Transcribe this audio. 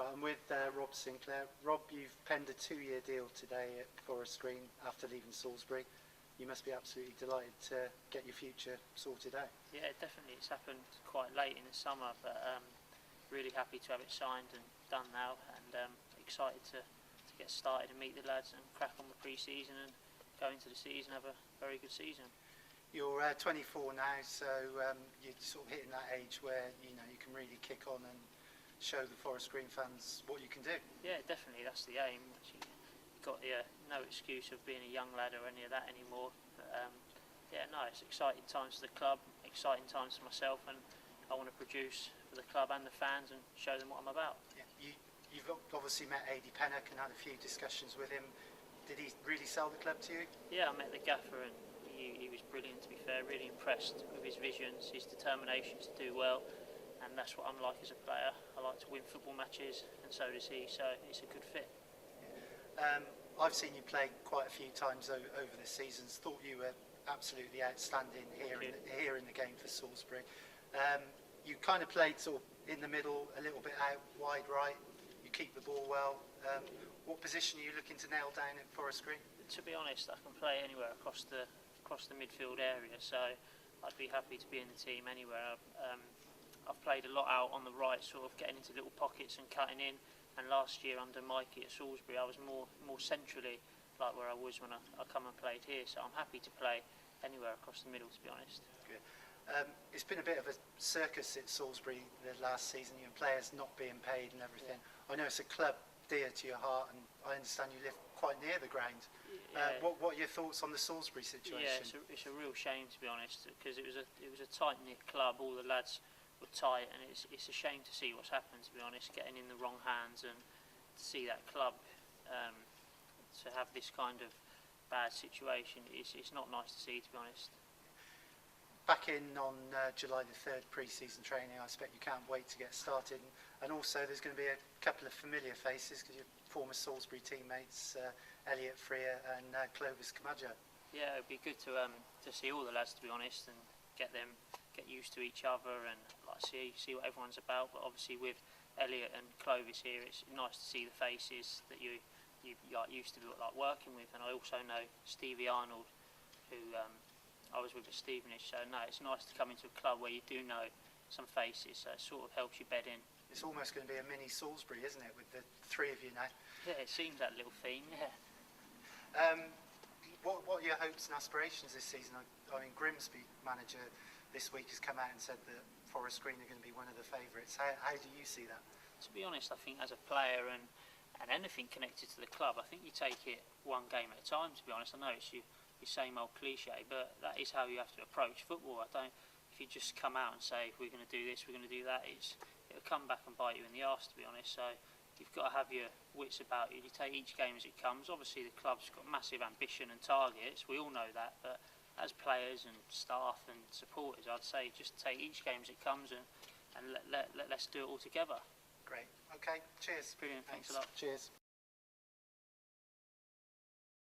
I'm with Rob Sinclair. Rob, you've penned a 2-year deal today at Forest Green after leaving Salisbury. You must be absolutely delighted to get your future sorted out. Yeah, definitely. It's happened quite late in the summer, but really happy to have it signed and done now, and excited to get started and meet the lads and crack on the pre-season and go into the season, have a very good season. You're 24 now, so you're sort of hitting that age where you can really kick on and show the Forest Green fans what you can do. Yeah, definitely. That's the aim. You've got no excuse of being a young lad or any of that anymore. But, it's exciting times for the club, exciting times for myself, and I want to produce for the club and the fans and show them what I'm about. Yeah, you've obviously met Adi Pennock and had a few discussions with him. Did he really sell the club to you? Yeah, I met the gaffer and he was brilliant, to be fair. Really impressed with his visions, his determination to do well, and that's what I'm like as a player. I like to win football matches, and so does he, so it's a good fit. I've seen you play quite a few times over the seasons. Thought you were absolutely outstanding here in the game for Salisbury. You kind of played sort of in the middle, a little bit out wide right. You keep the ball well. What position are you looking to nail down at Forest Green? To be honest, I can play anywhere across the midfield area, so I'd be happy to be in the team anywhere. I've played a lot out on the right, sort of getting into little pockets and cutting in. And last year under Mikey at Salisbury, I was more centrally like where I was when I come and played here. So I'm happy to play anywhere across the middle, to be honest. Good. It's been a bit of a circus at Salisbury the last season, players not being paid and everything. Yeah. I know it's a club dear to your heart, and I understand you live quite near the ground. Yeah. What are your thoughts on the Salisbury situation? Yeah, it's a real shame, to be honest, because it was a tight-knit club. All the lads were tight, and it's a shame to see what's happened, to be honest, getting in the wrong hands, and to see that club to have this kind of bad situation. It's not nice to see, to be honest. Back in on July the 3rd, pre-season training. I expect you can't wait to get started, and also there's going to be a couple of familiar faces because you're former Salisbury teammates, Elliot Freer and Clovis Kamaja. Yeah, it'd be good to see all the lads, to be honest, and get used to each other and see what everyone's about. But obviously with Elliot and Clovis here, it's nice to see the faces that you used to be working with. And I also know Stevie Arnold, who I was with at Stevenage. So no, it's nice to come into a club where you do know some faces. So it sort of helps you bed in. It's almost going to be a mini Salisbury, isn't it, with the three of you now? Yeah, it seems that little theme. Yeah. What are your hopes and aspirations this season? I mean, Grimsby manager this week has come out and said that Forest Green are going to be one of the favourites. How do you see that? To be honest, I think as a player and anything connected to the club, I think you take it one game at a time, to be honest. I know it's your same old cliche, but that is how you have to approach football. If you just come out and say, we're going to do this, we're going to do that, it'll come back and bite you in the arse, to be honest. So you've got to have your wits about you. You take each game as it comes. Obviously the club's got massive ambition and targets, we all know that, but as players and staff and supporters, I'd say just take each game as it comes and let's do it all together. Great. Okay, cheers. Brilliant, thanks a lot. Cheers.